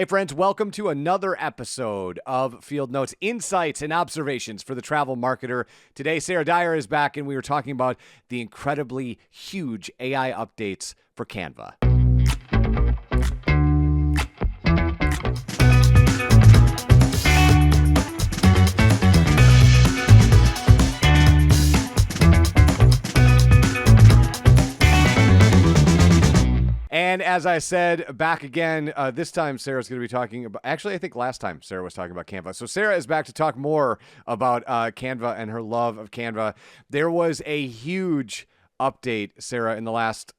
Hey, friends, welcome to another episode of Field Notes, Insights and Observations for the Travel Marketer. Today, Sara Dyer is back, and we were talking about the incredibly huge AI updates for Canva. And as I said, back again, this time Sarah's going to be talking about, actually, I think last time Sara was talking about Canva. So Sara is back to talk more about Canva and her love of Canva. There was a huge update, Sara, in the last,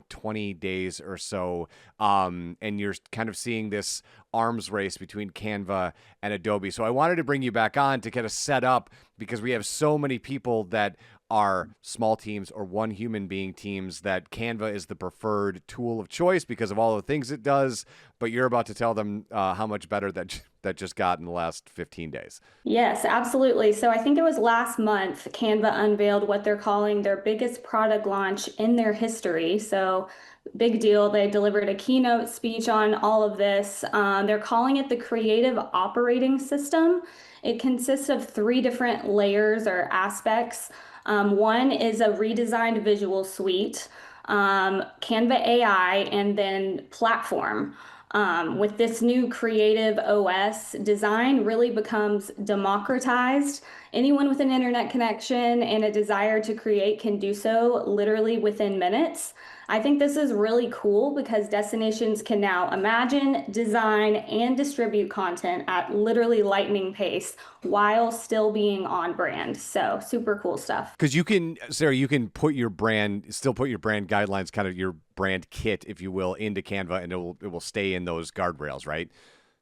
20 days or so. And you're kind of seeing this arms race between Canva and Adobe. So I wanted to bring you back on to get us set up because we have so many people that are small teams or one human being teams that Canva is the preferred tool of choice because of all the things it does. But you're about to tell them how much better that just got in the last 15 days. Yes, absolutely. So I think it was last month, Canva unveiled what they're calling their biggest product launch in their history. So big deal. They delivered a keynote speech on all of this. They're calling it the Creative Operating System. It consists of three different layers or aspects. One is a redesigned visual suite, Canva AI, and then platform. With this new creative OS, design really becomes democratized. Anyone with an internet connection and a desire to create can do so literally within minutes. I think this is really cool because destinations can now imagine, design, and distribute content at literally lightning pace while still being on brand. So super cool stuff. Because Sara, you can still put your brand guidelines, kind of your brand kit, if you will, into Canva, and it will stay in those guardrails, right?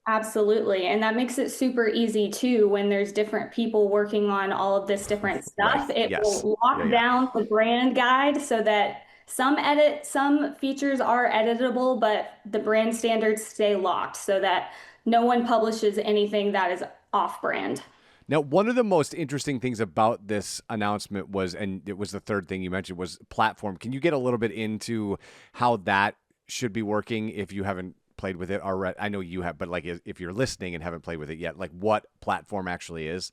Absolutely. And that makes it super easy too when there's different people working on all of this different Right. stuff. It Yes. will Yeah. lock Yeah. down the brand guide so that some features are editable, but the brand standards stay locked so that no one publishes anything that is off brand. Now, one of the most interesting things about this announcement was, and it was the third thing you mentioned, was platform. Can you get a little bit into how that should be working if you haven't played with it already? I know you have, but like if you're listening and haven't played with it yet, like what platform actually is?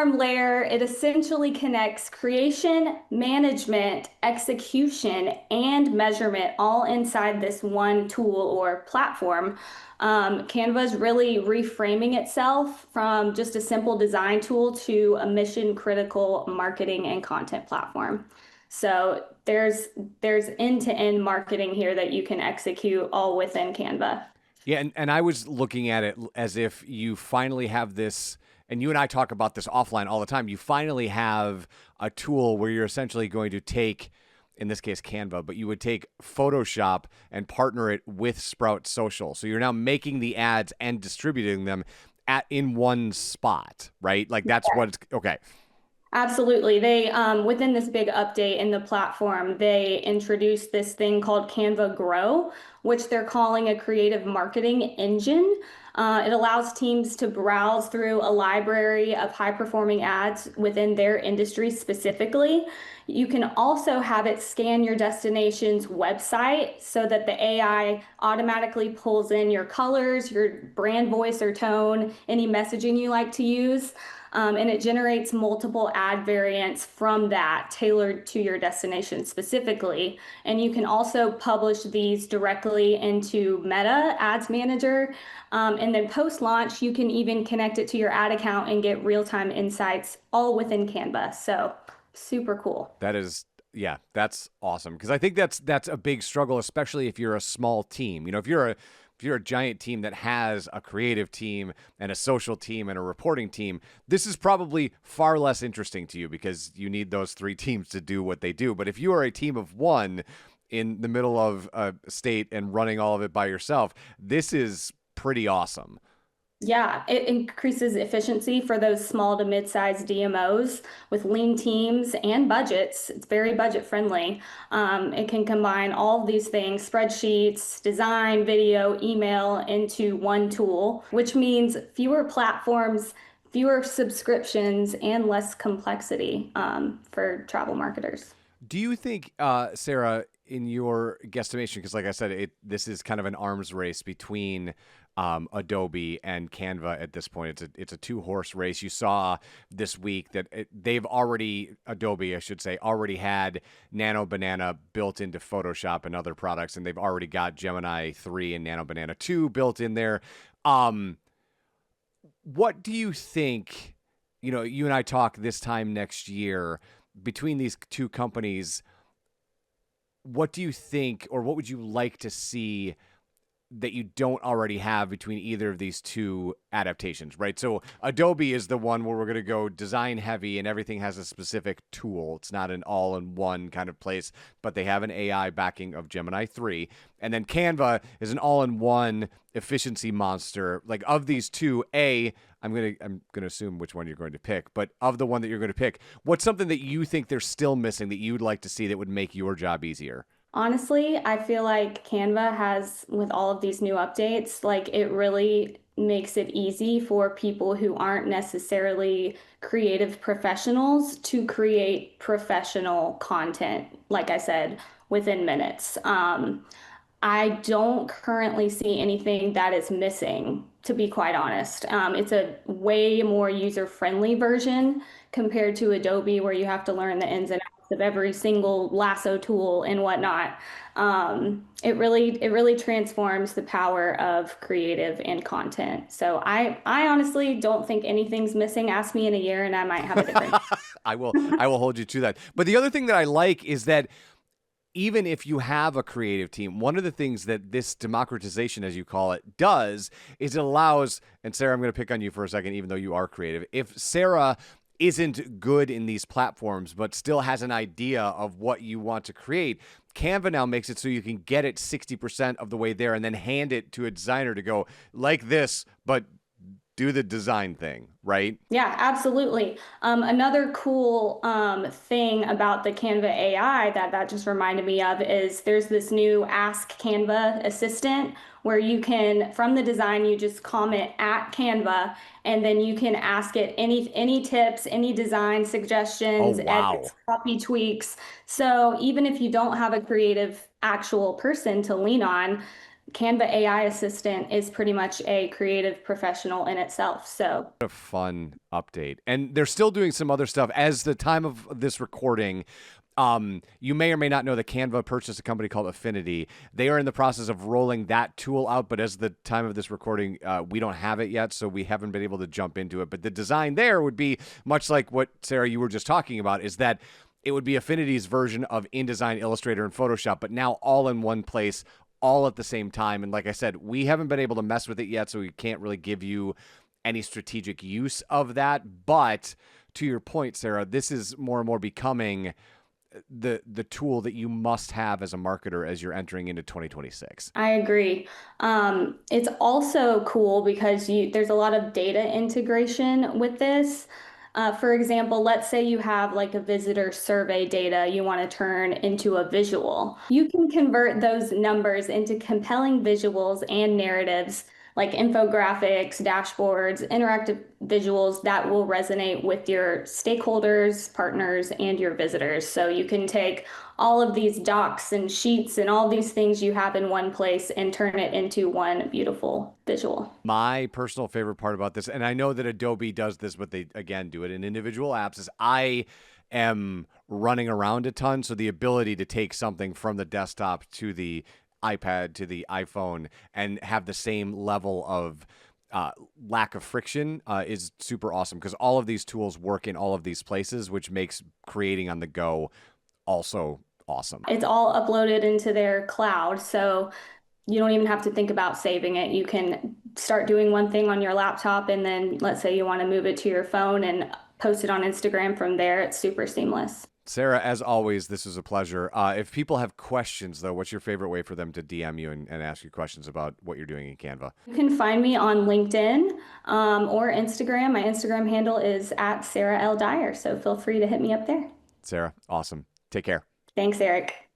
Layer, it essentially connects creation, management, execution, and measurement all inside this one tool or platform. Canva is really reframing itself from just a simple design tool to a mission critical marketing and content platform. So there's end-to-end marketing here that you can execute all within Canva. Yeah, and I was looking at it as if you finally have this, and you and I talk about this offline all the time. You finally have a tool where you're essentially going to take, in this case, Canva, but you would take Photoshop and partner it with Sprout Social. So you're now making the ads and distributing them in one spot, right? Like that's what it's okay. Absolutely. They, within this big update in the platform, they introduced this thing called Canva Grow, which they're calling a creative marketing engine. It allows teams to browse through a library of high performing ads within their industry specifically. You can also have it scan your destination's website so that the AI automatically pulls in your colors, your brand voice or tone, any messaging you like to use. And it generates multiple ad variants from that tailored to your destination specifically. And you can also publish these directly into Meta Ads Manager. And then post launch, you can even connect it to your ad account and get real time insights all within Canva. So super cool. That is, yeah, that's awesome. Because I think that's a big struggle, especially if you're a small team. You know, if you're a giant team that has a creative team and a social team and a reporting team, this is probably far less interesting to you because you need those three teams to do what they do. But if you are a team of one in the middle of a state and running all of it by yourself, this is pretty awesome. Yeah, it increases efficiency for those small to mid-sized DMOs with lean teams and budgets. It's very budget friendly. It can combine all of these things, spreadsheets, design, video, email into one tool, which means fewer platforms, fewer subscriptions, and less complexity for travel marketers. Do you think, Sara, in your guesstimation, because like I said, this is kind of an arms race between Adobe and Canva at this point. It's a two-horse race. You saw this week that Adobe, I should say, already had Nano Banana built into Photoshop and other products, and they've already got Gemini 3 and Nano Banana 2 built in there. What do you think? You know, you and I talk this time next year between these two companies. What do you think, or what would you like to see that you don't already have between either of these two adaptations, right? So Adobe is the one where we're going to go design heavy and everything has a specific tool. It's not an all-in-one kind of place, but they have an AI backing of Gemini 3. And then Canva is an all-in-one efficiency monster. Like, of these two, I'm gonna assume which one you're going to pick, but of the one that you're going to pick, what's something that you think they're still missing that you'd like to see that would make your job easier? Honestly, I feel like Canva has, with all of these new updates, like it really makes it easy for people who aren't necessarily creative professionals to create professional content, like I said, within minutes. I don't currently see anything that is missing, to be quite honest. It's a way more user-friendly version compared to Adobe, where you have to learn the ins and outs of every single lasso tool and whatnot. It really transforms the power of creative and content. So I honestly don't think anything's missing. Ask me in a year and I might have a different. I will hold you to that. But the other thing that I like is that even if you have a creative team, one of the things that this democratization, as you call it, does is it allows, and Sarah, I'm going to pick on you for a second, even though you are creative. If Sarah isn't good in these platforms, but still has an idea of what you want to create, Canva now makes it so you can get it 60% of the way there and then hand it to a designer to go, like this, but do the design thing, right? Yeah, absolutely. Another cool thing about the Canva AI that just reminded me of is there's this new Ask Canva assistant where you can, from the design, you just comment at Canva, and then you can ask it any tips, any design Oh, suggestions, wow. edits, copy tweaks. So even if you don't have a creative actual person to lean on, Canva AI assistant is pretty much a creative professional in itself. So A fun update. And they're still doing some other stuff. As the time of this recording, you may or may not know that Canva purchased a company called Affinity. They are in the process of rolling that tool out, but as the time of this recording, we don't have it yet, so we haven't been able to jump into it. But the design there would be much like what, Sarah, you were just talking about, is that it would be Affinity's version of InDesign, Illustrator, and Photoshop, but now all in one place, all at the same time. And like I said, we haven't been able to mess with it yet, so we can't really give you any strategic use of that. But to your point, Sarah, this is more and more becoming the tool that you must have as a marketer as you're entering into 2026. I agree. It's also cool because there's a lot of data integration with this. For example, let's say you have like a visitor survey data you want to turn into a visual. You can convert those numbers into compelling visuals and narratives like infographics, dashboards, interactive visuals that will resonate with your stakeholders, partners, and your visitors. So you can take all of these docs and sheets and all these things you have in one place and turn it into one beautiful visual. My personal favorite part about this, and I know that Adobe does this, but they, again, do it in individual apps, is I am running around a ton. So the ability to take something from the desktop to the iPad to the iPhone and have the same level of lack of friction is super awesome, because all of these tools work in all of these places, which makes creating on the go also awesome. It's all uploaded into their cloud, so you don't even have to think about saving it. You can start doing one thing on your laptop, and then let's say you want to move it to your phone and post it on Instagram from there. It's super seamless. Sarah, as always, this is a pleasure. If people have questions, though, what's your favorite way for them to DM you and ask you questions about what you're doing in Canva? You can find me on LinkedIn or Instagram. My Instagram handle is at Sara L. Dyer, so feel free to hit me up there. Sarah, awesome. Take care. Thanks, Eric.